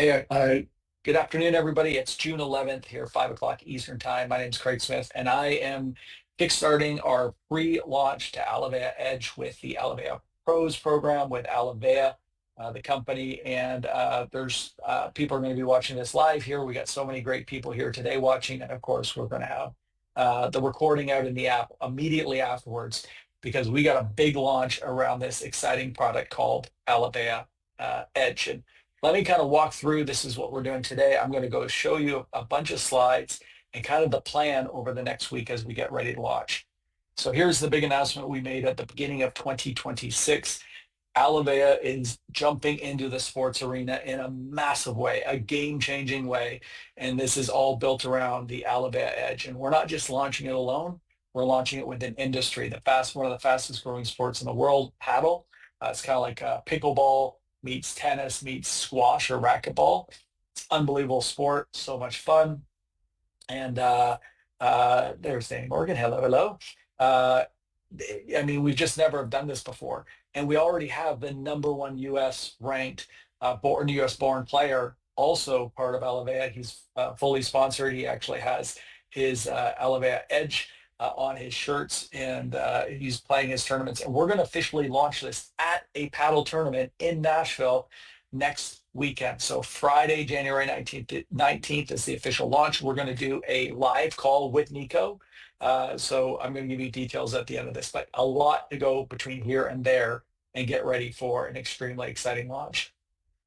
Hey, good afternoon, everybody. It's June 11th here, 5 o'clock Eastern Time. My name is Craig Smith, and I am kickstarting our pre-launch to Alovea Edge with the Alovea Pros program with Alovea, the company. And there's people are going to be watching this live here. We got so many great people here today watching, and of course, we're going to have the recording out in the app immediately afterwards because we got a big launch around this exciting product called Alovea Edge. And let me kind of walk through. This is what we're doing today. I'm going to go show you a bunch of slides and kind of the plan over the next week as we get ready to launch. So here's the big announcement we made at the beginning of 2026. Alovea is jumping into the sports arena in a massive way, a game-changing way. And this is all built around the Alovea Edge. And we're not just launching it alone. We're launching it with an industry, one of the fastest growing sports in the world, paddle. It's kind of like pickleball meets tennis meets squash or racquetball. It's unbelievable sport, so much fun. And there's Danny Morgan. Hello, hello. Uh, I mean, we've just never done this before. And we already have the number one US ranked US born player, also part of Alovea. He's fully sponsored. He actually has his Alovea Edge on his shirts, and he's playing his tournaments. And we're going to officially launch this at a paddle tournament in Nashville next weekend. So Friday, January 19th is the official launch. We're going to do a live call with Nico. So I'm going to give you details at the end of this, but a lot to go between here and there and get ready for an extremely exciting launch.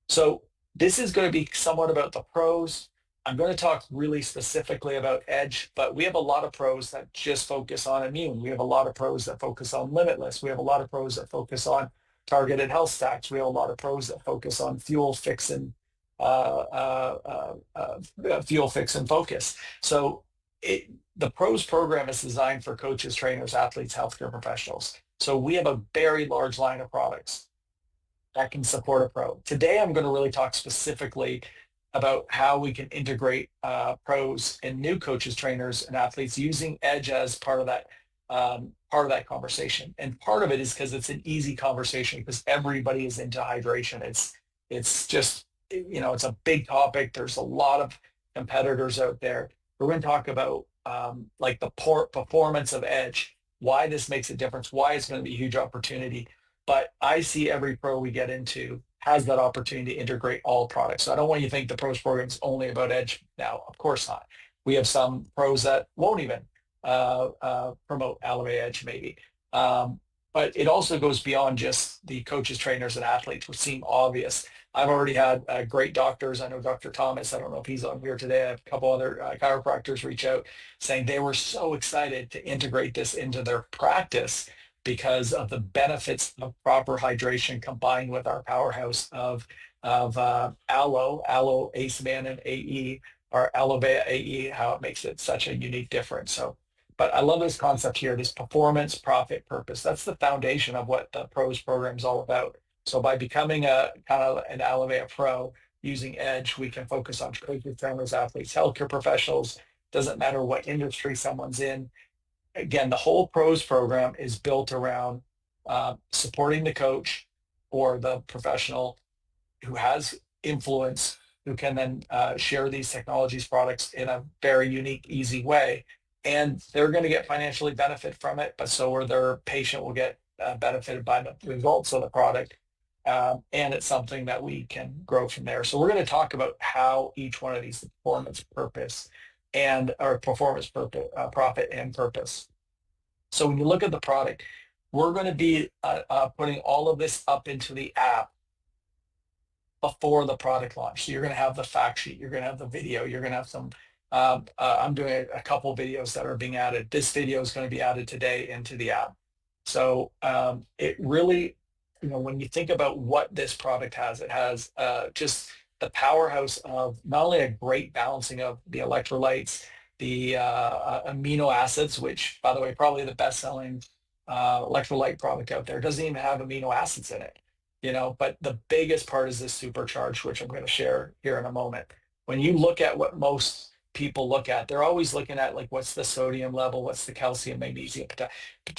So this is going to be somewhat about the pros. I'm going to talk really specifically about Edge, but we have a lot of pros that just focus on immune. We have a lot of pros that focus on limitless. We have a lot of pros that focus on targeted health stacks. We have a lot of pros that focus on fuel fix and focus. So the pros program is designed for coaches, trainers, athletes, healthcare professionals. So we have a very large line of products that can support a pro. Today, I'm going to really talk specifically about how we can integrate pros and new coaches, trainers, and athletes using Edge as part of that conversation. And part of it is because it's an easy conversation because everybody is into hydration. It's just, it's a big topic. There's a lot of competitors out there. We're going to talk about like the performance of Edge, why this makes a difference, why it's going to be a huge opportunity. But I see every pro we get into has that opportunity to integrate all products. So I don't want you to think the pros program is only about Edge now. Of course not. We have some pros that won't even promote Alovea Edge maybe. But it also goes beyond just the coaches, trainers, and athletes, which seem obvious. I've already had great doctors. I know Dr. Thomas, I don't know if he's on here today. I have a couple other chiropractors reach out saying they were so excited to integrate this into their practice because of the benefits of proper hydration combined with our powerhouse of Aloe, Ace Man, and AE, or Alovea AE, how it makes it such a unique difference. So, but I love this concept here, this performance, profit, purpose. That's the foundation of what the pros program is all about. So by becoming a kind of an Alovea pro using Edge, we can focus on coaches, trainers, athletes, healthcare professionals. Doesn't matter what industry someone's in. Again, the whole pros program is built around supporting the coach or the professional who has influence, who can then share these technologies products in a very unique, easy way. And they're going to get financially benefit from it, but so are their patient will get benefited by the results of the product. And it's something that we can grow from there. So we're going to talk about how each one of these performance purpose and or performance purpose, profit and purpose. So when you look at the product, we're going to be putting all of this up into the app before the product launch. So you're going to have the fact sheet, you're going to have the video, you're going to have some, I'm doing a couple videos that are being added. This video is going to be added today into the app. So it really, when you think about what this product has, it has just the powerhouse of not only a great balancing of the electrolytes, the amino acids, which, by the way, probably the best-selling electrolyte product out there. It doesn't even have amino acids in it, but the biggest part is this supercharged, which I'm going to share here in a moment. When you look at what most people look at, they're always looking at like, what's the sodium level, what's the calcium, magnesium,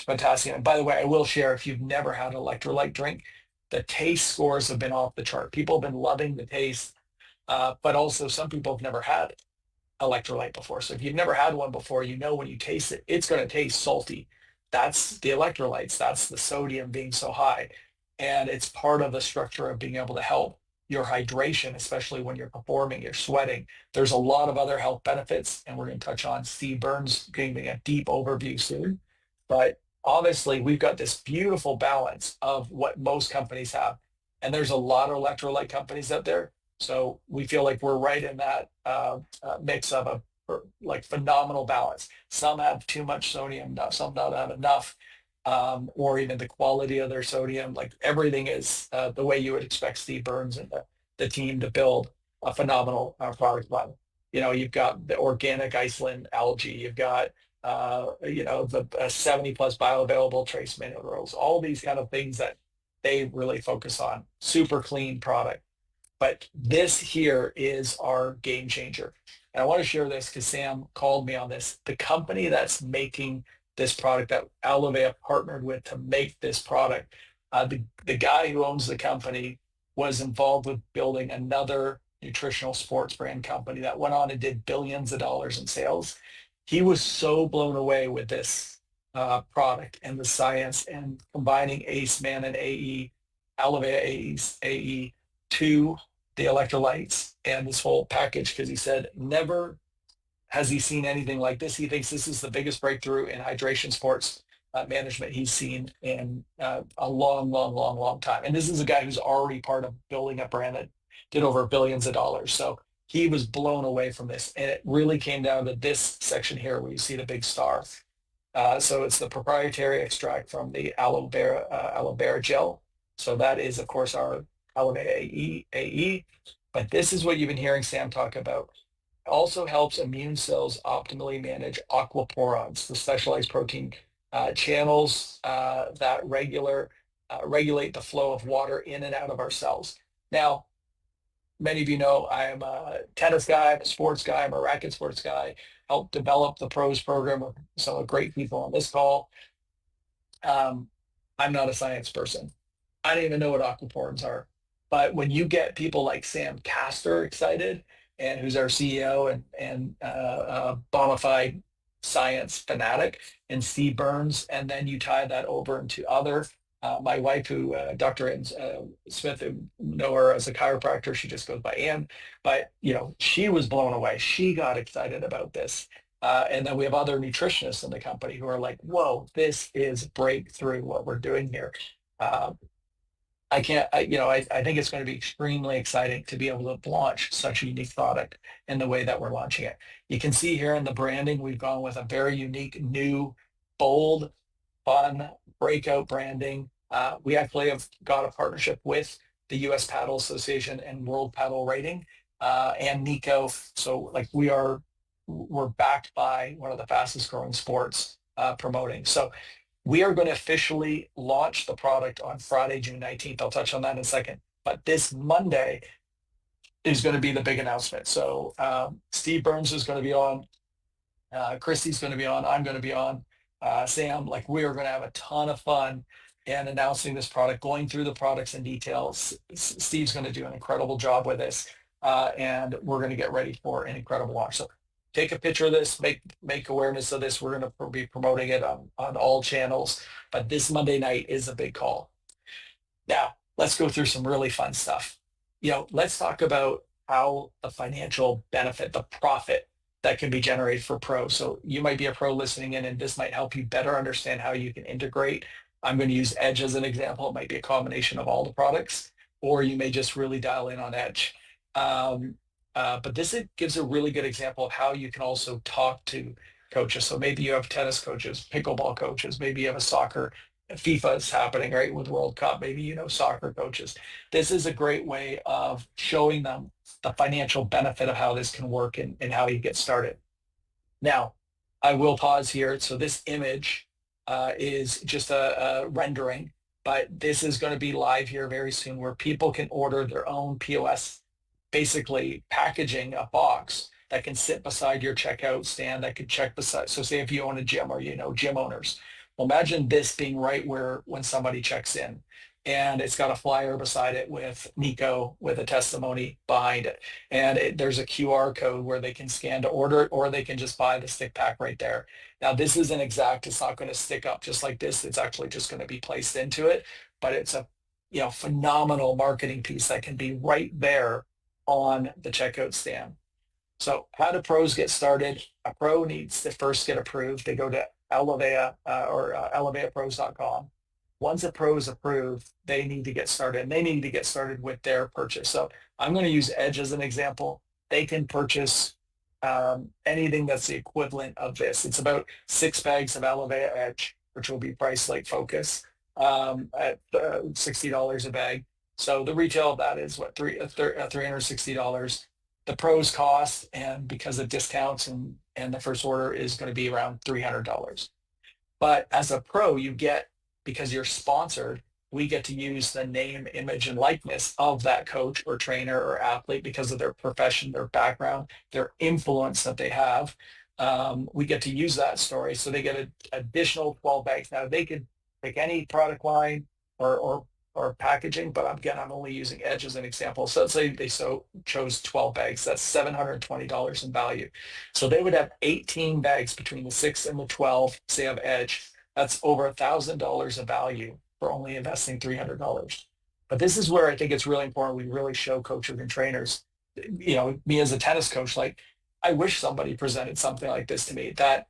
potassium. And by the way, I will share, if you've never had an electrolyte drink, the taste scores have been off the chart. People have been loving the taste. but also some people have never had electrolyte before. So if you've never had one before, you know when you taste it, it's going to taste salty. That's the electrolytes. That's the sodium being so high. And it's part of the structure of being able to help your hydration, especially when you're performing, you're sweating. There's a lot of other health benefits, and we're going to touch on Steve Burns giving a deep overview soon. But obviously, we've got this beautiful balance of what most companies have. And there's a lot of electrolyte companies out there. So we feel like we're right in that mix of a like phenomenal balance. Some have too much sodium, some don't have enough, or even the quality of their sodium. Like everything is the way you would expect Steve Burns and the team to build a phenomenal product line. You've got the organic Iceland algae, you've got the 70 plus bioavailable trace minerals, all these kind of things that they really focus on. Super clean product. But this here is our game changer. And I want to share this because Sam called me on this. The company that's making this product that Alovea partnered with to make this product, the guy who owns the company was involved with building another nutritional sports brand company that went on and did billions of dollars in sales. He was so blown away with this product and the science and combining ACE Man and AE, Alovea AE to the electrolytes and this whole package, because he said never has he seen anything like this. He thinks this is the biggest breakthrough in hydration sports management he's seen in a long, long, long, long time. And this is a guy who's already part of building a brand that did over billions of dollars. So he was blown away from this. And it really came down to this section here where you see the big star. So it's the proprietary extract from the aloe vera gel. So that is, of course, our Alovea AE. But this is what you've been hearing Sam talk about. It also helps immune cells optimally manage aquaporons, the specialized protein channels that regulate the flow of water in and out of our cells. Now, many of you know I am a tennis guy, I'm a sports guy, I'm a racket sports guy, helped develop the pros program with some great people on this call. I'm not a science person. I don't even know what aquaporins are. But when you get people like Sam Castor excited, and who's our CEO and bona fide science fanatic, and Steve Burns, and then you tie that over into other. My wife, who Dr. Ann Smith, who know her as a chiropractor, she just goes by Ann, but she was blown away. She got excited about this. And then we have other nutritionists in the company who are like, whoa, this is breakthrough what we're doing here. I can't, I think it's going to be extremely exciting to be able to launch such a unique product in the way that we're launching it. You can see here in the branding, we've gone with a very unique, new, bold, fun, breakout branding. We actually have got a partnership with the U.S. Paddle Association and World Paddle Rating and Nico. So like we're backed by one of the fastest growing sports promoting. So we are going to officially launch the product on Friday, June 19th. I'll touch on that in a second. But this Monday is going to be the big announcement. So Steve Burns is going to be on. Christy's going to be on. I'm going to be on. Sam, like we are going to have a ton of fun and announcing this product, going through the products in details. Steve's going to do an incredible job with this. And we're going to get ready for an incredible launch. So take a picture of this, make awareness of this. We're going to be promoting it on all channels, but this Monday night is a big call. Now, let's go through some really fun stuff. Let's talk about how the financial benefit, the profit that can be generated for pro. So you might be a pro listening in, and this might help you better understand how you can integrate. I'm going to use Edge as an example. It might be a combination of all the products, or you may just really dial in on Edge. But this gives a really good example of how you can also talk to coaches. So maybe you have tennis coaches, pickleball coaches, maybe you have a soccer, FIFA is happening, right, with World Cup, maybe soccer coaches. This is a great way of showing them the financial benefit of how this can work and how you get started. Now, I will pause here. So this image is just a rendering, but this is going to be live here very soon where people can order their own POS, basically packaging a box that can sit beside your checkout stand that could check beside. So say if you own a gym or gym owners, well, imagine this being right where when somebody checks in. and it's got a flyer beside it with Nico with a testimony behind it. And there's a QR code where they can scan to order it, or they can just buy the stick pack right there. Now, this isn't exact. It's not going to stick up just like this. It's actually just going to be placed into it, but it's a phenomenal marketing piece that can be right there on the checkout stand. So how do pros get started? A pro needs to first get approved. They go to Alovea or aloveapros.com. Once a pro is approved, they need to get started, and they need to get started with their purchase. So I'm going to use Edge as an example. They can purchase anything that's the equivalent of this. It's about 6 bags of Alovea Edge, which will be priced like Focus at $60 a bag. So the retail of that is what, $360. The pros cost, and because of discounts and the first order is going to be around $300. But as a pro, you get, because you're sponsored, we get to use the name, image, and likeness of that coach or trainer or athlete because of their profession, their background, their influence that they have. We get to use that story. So they get an additional 12 bags. Now they could pick any product line or packaging, but again, I'm only using Edge as an example. So let's say they chose 12 bags. That's $720 in value. So they would have 18 bags between the 6 and the 12, say of Edge. That's over $1,000 of value for only investing $300. But this is where I think it's really important. We really show coaches and trainers, me as a tennis coach, like I wish somebody presented something like this to me, that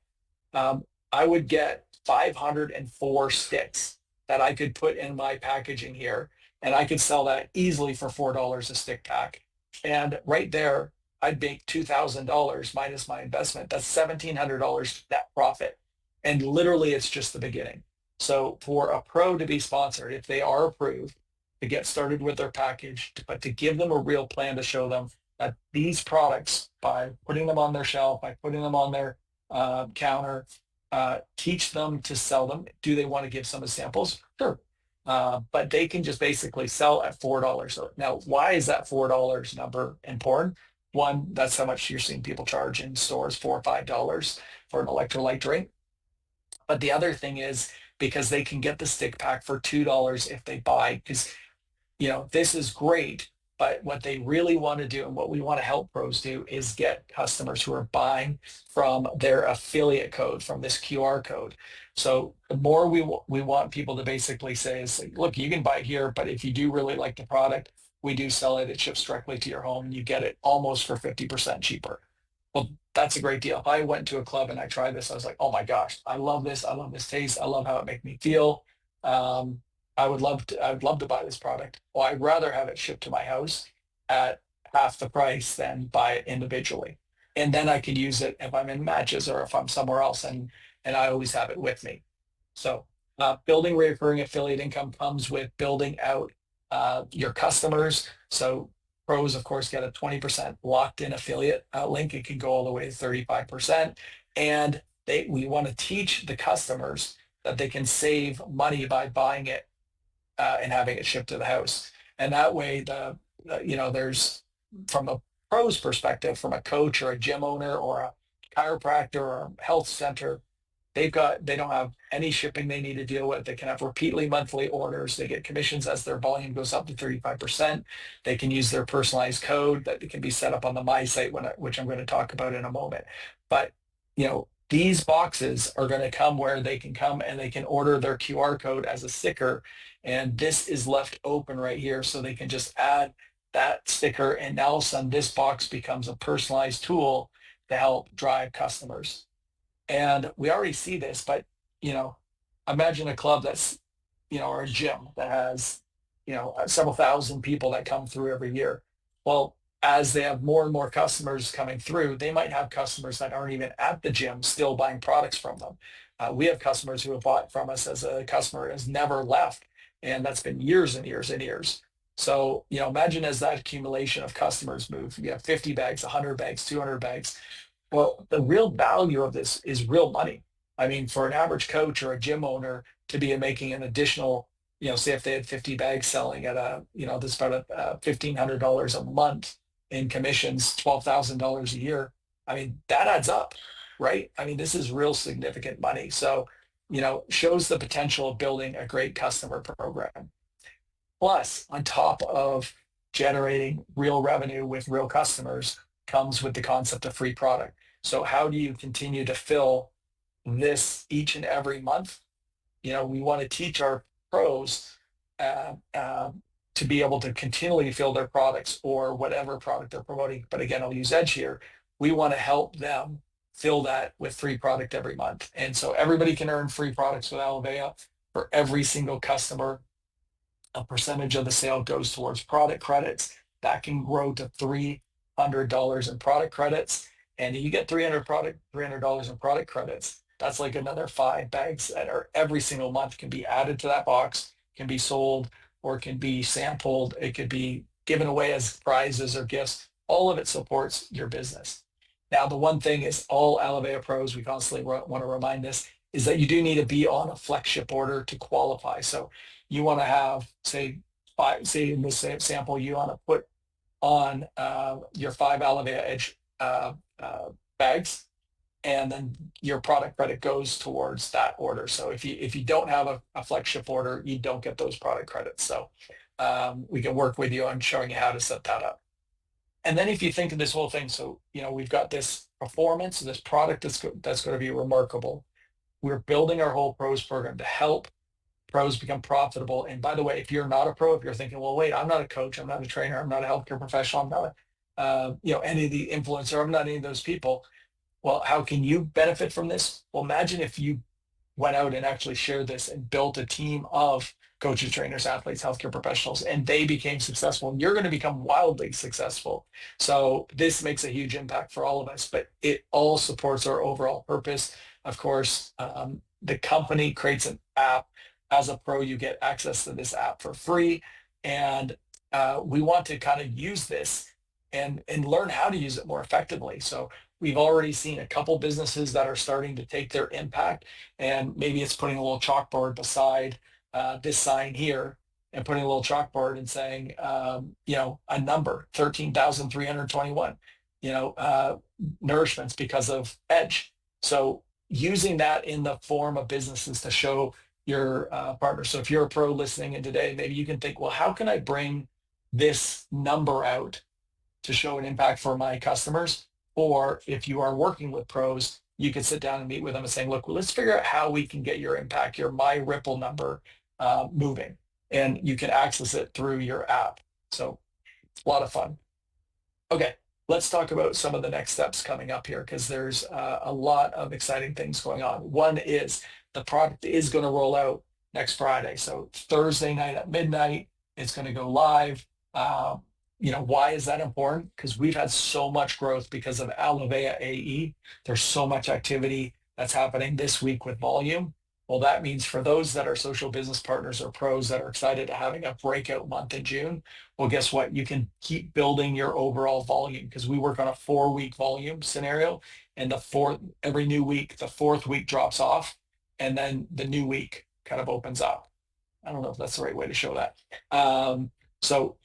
I would get 504 sticks that I could put in my packaging here, and I could sell that easily for $4 a stick pack. And right there, I'd make $2,000 minus my investment. That's $1,700 net profit. And literally, it's just the beginning. So for a pro to be sponsored, if they are approved, to get started with their package, but to give them a real plan to show them that these products, by putting them on their shelf, by putting them on their counter, teach them to sell them. Do they want to give some samples? Sure. But they can just basically sell at $4. So now, why is that $4 number important? One, that's how much you're seeing people charge in stores, $4 or $5 for an electrolyte drink. But the other thing is because they can get the stick pack for $2 if they buy, because this is great. But what they really want to do, and what we want to help pros do, is get customers who are buying from their affiliate code, from this QR code. So the more we want people to basically say is, look, you can buy it here, but if you do really like the product, we do sell it. It ships directly to your home, and you get it almost for 50% cheaper. Well, that's a great deal. If I went to a club and I tried this, I was like, oh my gosh, I love this. I love this taste. I love how it makes me feel. I would love to buy this product. Well, I'd rather have it shipped to my house at half the price than buy it individually. And then I could use it if I'm in matches or if I'm somewhere else, and I always have it with me. So building recurring affiliate income comes with building out your customers. So pros, of course, get a 20% locked in affiliate link. It can go all the way to 35%. And we want to teach the customers that they can save money by buying it and having it shipped to the house. And that way, there's, from a pro's perspective, from a coach or a gym owner or a chiropractor or a health center, they don't have any shipping they need to deal with. They can have repeatedly monthly orders. They get commissions as their volume goes up to 35%. They can use their personalized code that can be set up on the My Site, which I'm going to talk about in a moment. But these boxes are going to come where they can come and they can order their QR code as a sticker. And this is left open right here. So they can just add that sticker. And now all of a sudden, this box becomes a personalized tool to help drive customers. And we already see this, but, imagine a club that's, or a gym that has, several thousand people that come through every year. Well, as they have more and more customers coming through, they might have customers that aren't even at the gym still buying products from them. We have customers who have bought from us as a customer has never left, and that's been years and years and years. So, imagine as that accumulation of customers move, you have 50 bags, 100 bags, 200 bags. Well, the real value of this is real money. I mean, for an average coach or a gym owner to be making an additional, say if they had 50 bags selling at this about $1,500 a month in commissions, $12,000 a year. I mean, that adds up, right? I mean, this is real significant money. So, shows the potential of building a great customer program. Plus, on top of generating real revenue with real customers, comes with the concept of free product. So how do you continue to fill this each and every month? We want to teach our pros uh, uh, to be able to continually fill their products or whatever product they're promoting. But again, I'll use Edge here. We want to help them fill that with free product every month. And so everybody can earn free products with Alovea. For every single customer, a percentage of the sale goes towards product credits. That can grow to $300 in product credits. And you get $300 in product credits. That's like another 5 bags that are every single month can be added to that box, can be sold, or can be sampled. It could be given away as prizes or gifts. All of it supports your business. Now, the one thing is all Alovea pros, we constantly want to remind this, is that you do need to be on a flex ship order to qualify. So you want to have, say in this sample, you want to put on your 5 Alovea Edge bags, and then your product credit goes towards that order. So if you don't have a flex ship order, you don't get those product credits. So we can work with you on showing you how to set that up. And then if you think of this whole thing, so we've got this performance, this product that's going to be remarkable. We're building our whole pros program to help pros become profitable. And by the way, if you're not a pro, if you're thinking, well, wait, I'm not a coach, I'm not a trainer, I'm not a healthcare professional, I'm not any of the influencer, I'm not any of those people. Well, how can you benefit from this? Well, imagine if you went out and actually shared this and built a team of coaches, trainers, athletes, healthcare professionals, and they became successful. And you're going to become wildly successful. So this makes a huge impact for all of us, but it all supports our overall purpose. Of course, the company creates an app. As a pro, you get access to this app for free. And we want to kind of use this and learn how to use it more effectively. So we've already seen a couple businesses that are starting to take their impact, and maybe it's putting a little chalkboard beside this sign here and putting a little chalkboard and saying, a number, 13,321, nourishments because of Edge. So using that in the form of businesses to show your partners. So if you're a pro listening in today, maybe you can think, well, how can I bring this number out to show an impact for my customers? Or if you are working with pros, you could sit down and meet with them and saying, look, well, let's figure out how we can get your impact, your my ripple number moving. And you can access it through your app. So a lot of fun. Okay, let's talk about some of the next steps coming up here, because there's a lot of exciting things going on. One is the product is going to roll out next Friday. So Thursday night at midnight, it's going to go live. Why is that important? Because we've had so much growth because of Alovea AE. There's so much activity that's happening this week with volume. Well, that means for those that are social business partners or pros that are excited to having a breakout month in June, well, guess what? You can keep building your overall volume, because we work on a 4-week volume scenario, and every new week, the 4th week drops off, and then the new week kind of opens up. I don't know if that's the right way to show that. So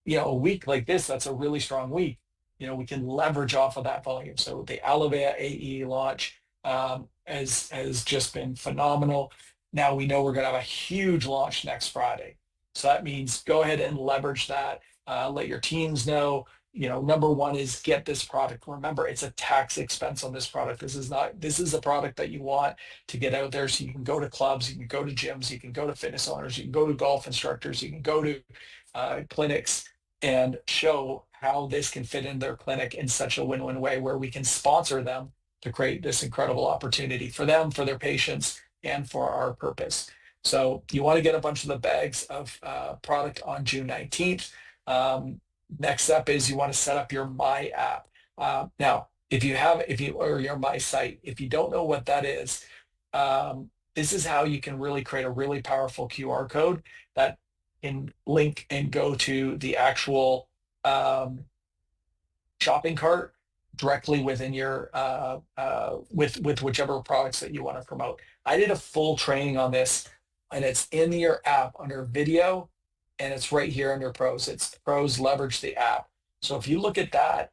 a week like this, that's a really strong week. We can leverage off of that volume. So the Alovea AE launch has just been phenomenal. Now we know we're going to have a huge launch next Friday. So that means go ahead and leverage that. Let your teams know. Number one is get this product. Remember, it's a tax expense on this product. This is a product that you want to get out there so you can go to clubs, you can go to gyms, you can go to fitness owners, you can go to golf instructors, you can go to clinics and show how this can fit in their clinic in such a win-win way, where we can sponsor them to create this incredible opportunity for them, for their patients, and for our purpose. So you want to get a bunch of the bags of product on June 19th. Next up is you want to set up your My app. Now, or your My site, if you don't know what that is, this is how you can really create a really powerful QR code that can link and go to the actual shopping cart directly within your with whichever products that you want to promote. I did a full training on this, and it's in your app under video, and it's right here under pros. It's pros leverage the app. So if you look at that,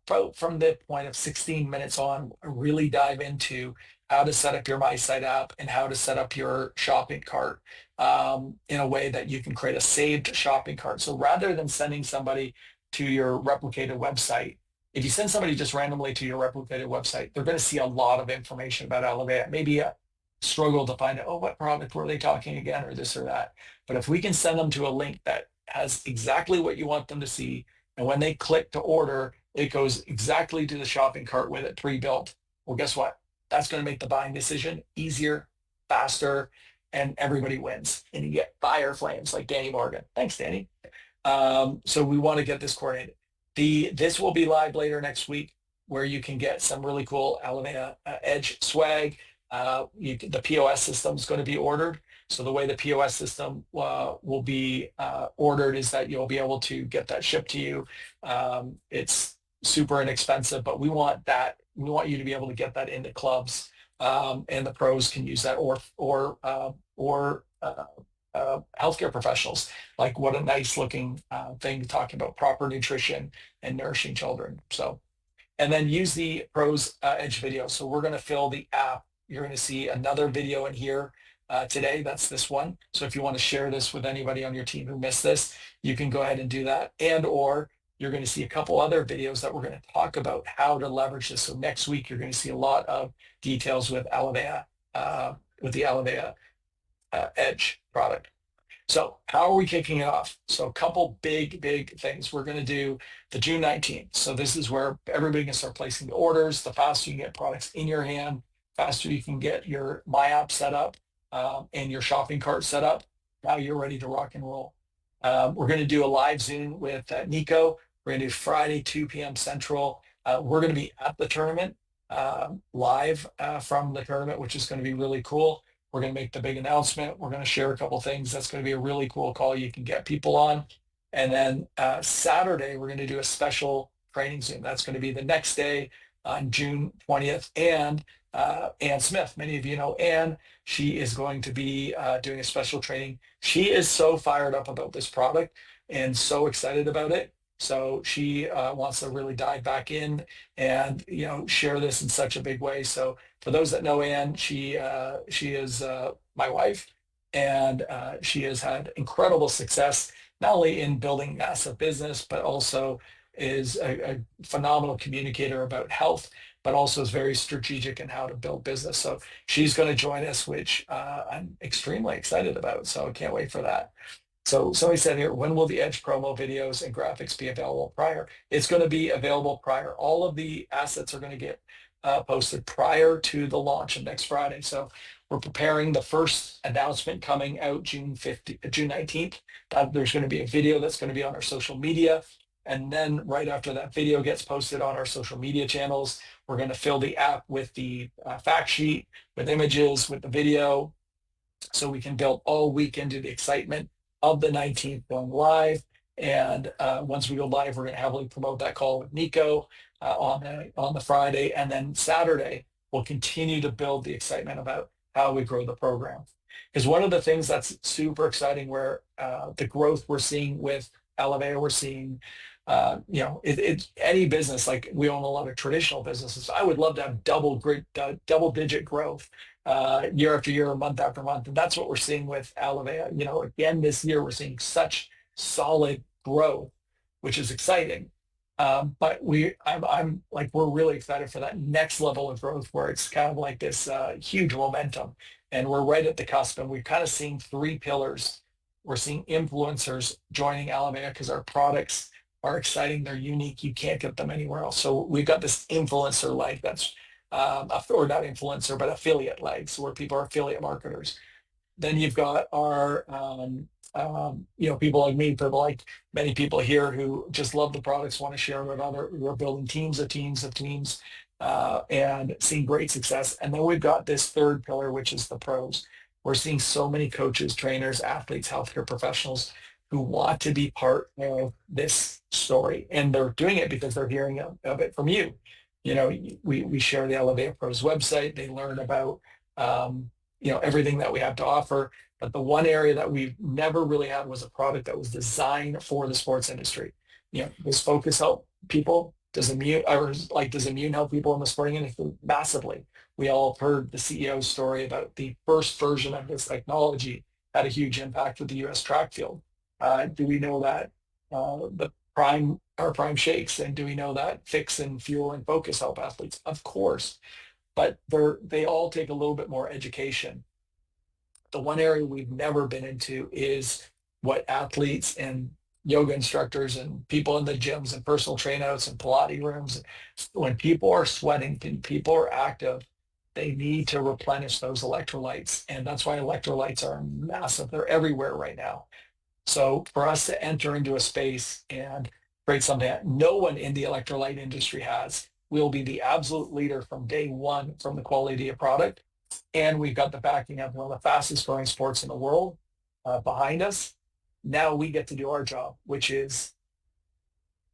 from the point of 16 minutes on, really dive into how to set up your My Site app and how to set up your shopping cart in a way that you can create a saved shopping cart. So rather than sending somebody to your replicated website, if you send somebody just randomly to your replicated website, they're going to see a lot of information about Alovea. Maybe a struggle to find out, oh, what product were they talking again, or this or that. But if we can send them to a link that has exactly what you want them to see, and when they click to order, it goes exactly to the shopping cart with it pre-built. Well, guess what? That's going to make the buying decision easier, faster, and everybody wins. And you get buyer flames like Danny Morgan. Thanks, Danny. So we want to get this coordinated. This will be live later next week, where you can get some really cool Alovea Edge swag. The POS system is going to be ordered. So the way the POS system will be ordered is that you'll be able to get that shipped to you. It's super inexpensive, but we want that. We want you to be able to get that into clubs, and the pros can use that, or healthcare professionals. Like, what a nice looking thing talking about proper nutrition and nourishing children. So, and then use the pros Edge video. So we're going to fill the app. You're going to see another video in here today. That's this one. So if you want to share this with anybody on your team who missed this, you can go ahead and do that. And or you're going to see a couple other videos that we're going to talk about how to leverage this. So next week, you're going to see a lot of details with Alovea, with the Alovea Edge product. So how are we kicking it off? So a couple big things. We're going to do the June 19th. So this is where everybody can start placing the orders. The faster you get products in your hand, faster you can get your My App set up and your shopping cart set up. Now you're ready to rock and roll. We're going to do a live Zoom with Nico. We're going to do Friday, 2 p.m. Central. We're going to be at the tournament, live from the tournament, which is going to be really cool. We're going to make the big announcement. We're going to share a couple things. That's going to be a really cool call you can get people on. And then Saturday, we're going to do a special training Zoom. That's going to be the next day on June 20th. And Ann Smith, many of you know Ann. She is going to be doing a special training. She is so fired up about this product and so excited about it. So she wants to really dive back in and share this in such a big way. So for those that know Ann, she is my wife, and she has had incredible success not only in building massive business, but also is a phenomenal communicator about health, but also is very strategic in how to build business. So she's going to join us, which I'm extremely excited about. So I can't wait for that. So somebody said here, when will the Edge promo videos and graphics be available prior? It's going to be available prior. All of the assets are going to get posted prior to the launch of next Friday. So we're preparing the first announcement coming out June 19th. There's going to be a video that's going to be on our social media. And then right after that video gets posted on our social media channels, we're going to fill the app with the fact sheet, with images, with the video, so we can build all week into the excitement of the 19th going live. And once we go live, we're going to heavily promote that call with Nico on the Friday. And then Saturday, we'll continue to build the excitement about how we grow the program. Because one of the things that's super exciting, where the growth we're seeing with Alovea, we're seeing, it's any business. Like, we own a lot of traditional businesses. I would love to have double-digit growth year after year, month after month, and that's what we're seeing with Alovea. Again, this year we're seeing such solid growth, which is exciting. But we're really excited for that next level of growth, where it's kind of like this huge momentum, and we're right at the cusp. And we're kind of seeing three pillars. We're seeing influencers joining Alovea because our products are exciting. They're unique. You can't get them anywhere else. So we've got this influencer leg that's, or not influencer, but affiliate leg, so where people are affiliate marketers. Then you've got our, people like me, people like many people here who just love the products, want to share with others. We're building teams of teams of teams and seeing great success. And then we've got this third pillar, which is the pros. We're seeing so many coaches, trainers, athletes, healthcare professionals who want to be part of this story. And they're doing it because they're hearing of it from you. We share the Alovea Pros website. They learn about, everything that we have to offer. But the one area that we've never really had was a product that was designed for the sports industry. This focus help people does immune help people in the sporting industry? Massively. We all have heard the CEO's story about the first version of this technology had a huge impact with the U.S. track field. Do we know that the prime shakes, and do we know that fix and fuel and focus help athletes? Of course, but they all take a little bit more education. The one area we've never been into is what athletes and yoga instructors and people in the gyms and personal trainouts and Pilates rooms, when people are sweating and people are active, they need to replenish those electrolytes. And that's why electrolytes are massive. They're everywhere right now. So for us to enter into a space and create something that no one in the electrolyte industry has, we'll be the absolute leader from day one from the quality of product. And we've got the backing of one of the fastest growing sports in the world behind us. Now we get to do our job, which is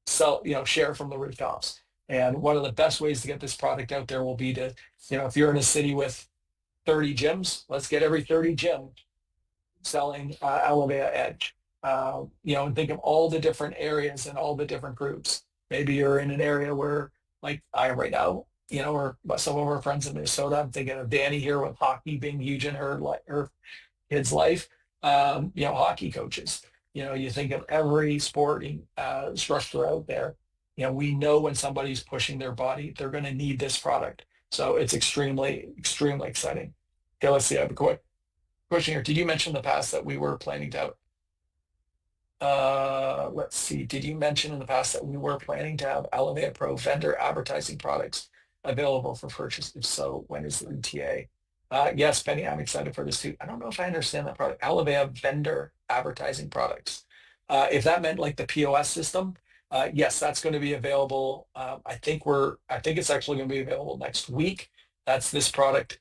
share from the rooftops. And one of the best ways to get this product out there will be to, if you're in a city with 30 gyms, let's get every 30 gym selling Alovea Edge. And think of all the different areas and all the different groups. Maybe you're in an area where, like I am right now, or some of our friends in Minnesota. I'm thinking of Danny here with hockey being huge in her kid's life. Hockey coaches. You think of every sporting structure out there. We know when somebody's pushing their body, they're going to need this product. So it's extremely, extremely exciting. Okay, let's see. I have a quick question here. Did you mention in the past that we were planning to have let's see. Did you mention in the past that we were planning to have Alovea Pro vendor advertising products available for purchase? If so, when is the ETA? Yes, Penny, I'm excited for this too. I don't know if I understand that product. Alovea vendor advertising products. If that meant like the POS system, yes, that's going to be available. I think it's actually going to be available next week. That's this product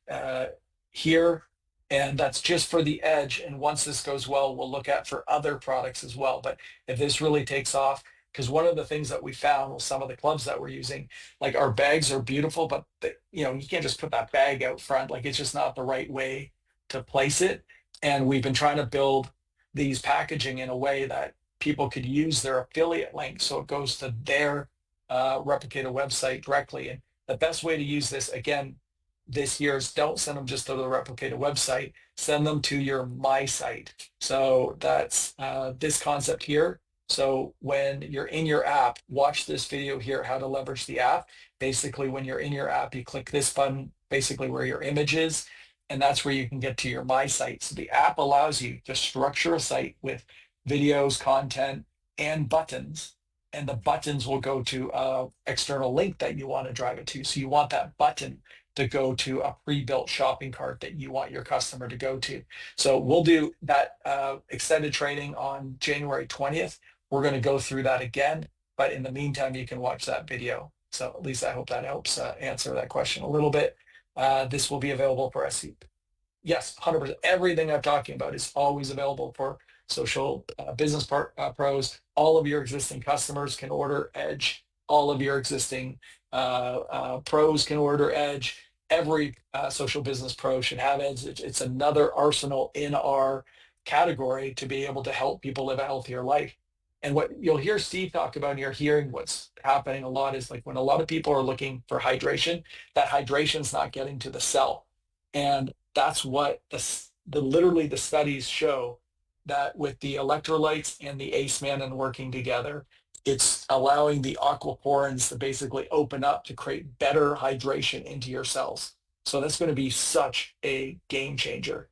here. And that's just for the Edge. And once this goes well, we'll look at for other products as well. But if this really takes off, because one of the things that we found with some of the clubs that we're using, like our bags are beautiful, but you can't just put that bag out front. Like it's just not the right way to place it. And we've been trying to build these packaging in a way that people could use their affiliate link. So it goes to their replicated website directly. And the best way to use this, again, this year is don't send them just to the replicated website, send them to your My Site. So that's this concept here. So when you're in your app, watch this video here, how to leverage the app. Basically, when you're in your app, you click this button, basically where your image is, and that's where you can get to your My Site. So the app allows you to structure a site with videos, content, and buttons. And the buttons will go to an external link that you want to drive it to. So you want that button to go to a pre-built shopping cart that you want your customer to go to. So we'll do that extended training on January 20th. We're going to go through that again, but in the meantime, you can watch that video. So at least I hope that helps answer that question a little bit. This will be available for SE. Yes, 100%. Everything I'm talking about is always available for social business pros. All of your existing customers can order Edge. All of your existing pros can order Edge. Every social business pro should have Edge. It's another arsenal in our category to be able to help people live a healthier life. And what you'll hear Steve talk about, and you're hearing what's happening a lot, is like when a lot of people are looking for hydration, that hydration's not getting to the cell. And that's what literally the studies show, that with the electrolytes and the ACE mannan working together, it's allowing the aquaporins to basically open up to create better hydration into your cells. So that's going to be such a game changer,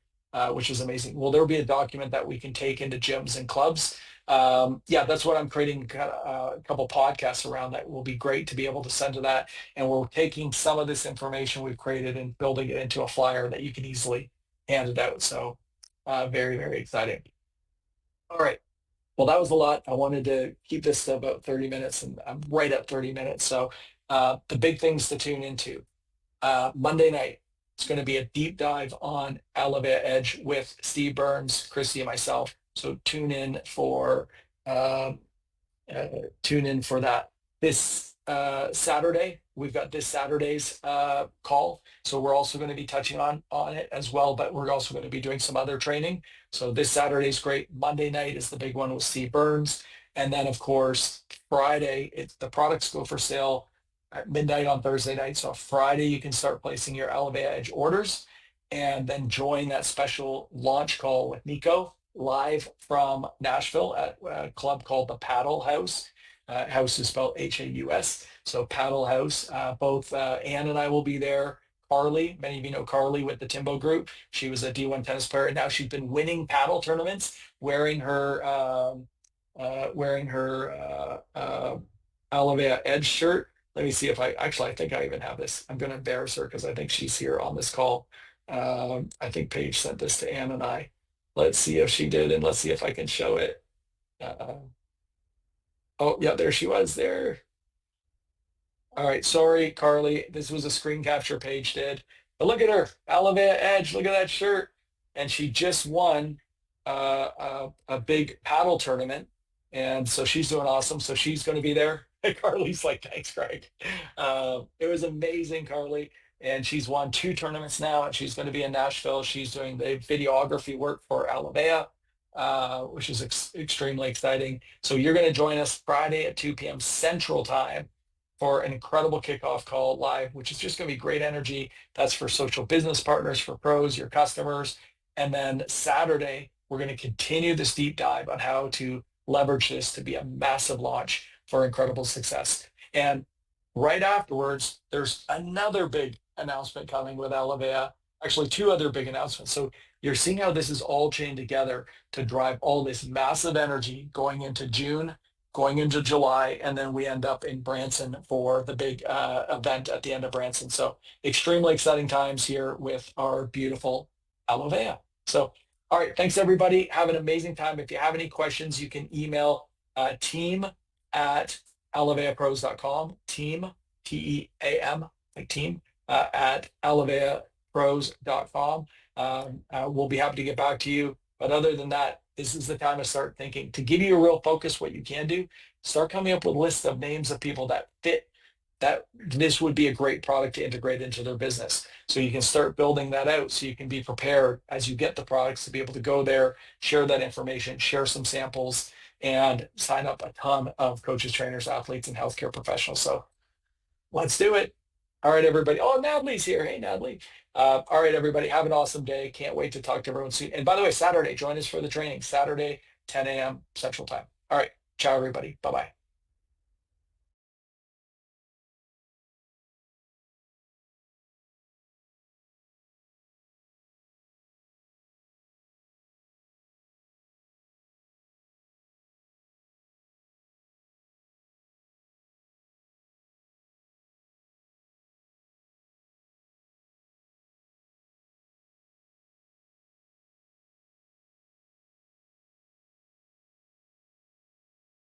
which is amazing. Well, there'll be a document that we can take into gyms and clubs. That's what I'm creating a couple podcasts around that will be great to be able to send to that. And we're taking some of this information we've created and building it into a flyer that you can easily hand it out. So very, very exciting. All right. Well, that was a lot. I wanted to keep this to about 30 minutes, and I'm right at 30 minutes. So the big things to tune into. Monday night, it's going to be a deep dive on Alovea Edge with Steve Burns, Christy, and myself. So tune in for that. This Saturday, we've got this Saturday's call. So we're also going to be touching on it as well, but we're also going to be doing some other training. So this Saturday's great. Monday night is the big one with Steve Burns. And then, of course, Friday, the products go for sale at midnight on Thursday night. So Friday, you can start placing your Alovea Edge orders and then join that special launch call with Nico live from Nashville at a club called the Paddle House. House is spelled Haus. So Paddle House. Both Ann and I will be there. Carly, many of you know Carly with the Timbo Group. She was a D1 tennis player, and now she's been winning paddle tournaments, wearing her Alovea Edge shirt. Let me see if I think I even have this. I'm going to embarrass her because I think she's here on this call. I think Paige sent this to Ann and I. Let's see if she did, and let's see if I can show it. Oh, yeah, there she was there. All right, sorry, Carly. This was a screen capture Paige did. But look at her, Alovea Edge. Look at that shirt. And she just won a big paddle tournament. And so she's doing awesome. So she's going to be there. Carly's like, thanks, Craig. It was amazing, Carly. And she's won 2 tournaments now, and she's going to be in Nashville. She's doing the videography work for Alovea, which is extremely exciting. So you're going to join us Friday at 2 p.m. Central Time for an incredible kickoff call live, which is just going to be great energy. That's for social business partners, for pros, your customers. And then Saturday, we're going to continue this deep dive on how to leverage this to be a massive launch for incredible success. And right afterwards, there's another big announcement coming with Alovea, actually 2 other big announcements. So you're seeing how this is all chained together to drive all this massive energy going into June, going into July, and then we end up in Branson for the big event at the end of Branson. So extremely exciting times here with our beautiful Alovea. So, all right, thanks everybody. Have an amazing time. If you have any questions, you can email team@aloveapros.com, team, T-E-A-M, like team, at aloveapros.com. We'll be happy to get back to you. But other than that, this is the time to start thinking. To give you a real focus, what you can do, start coming up with lists of names of people that fit, that this would be a great product to integrate into their business. So you can start building that out so you can be prepared as you get the products to be able to go there, share that information, share some samples, and sign up a ton of coaches, trainers, athletes, and healthcare professionals. So let's do it. All right, everybody. Oh, Natalie's here. Hey, Natalie. All right, everybody. Have an awesome day. Can't wait to talk to everyone soon. And by the way, Saturday, join us for the training. Saturday, 10 a.m. Central Time. All right. Ciao, everybody. Bye-bye.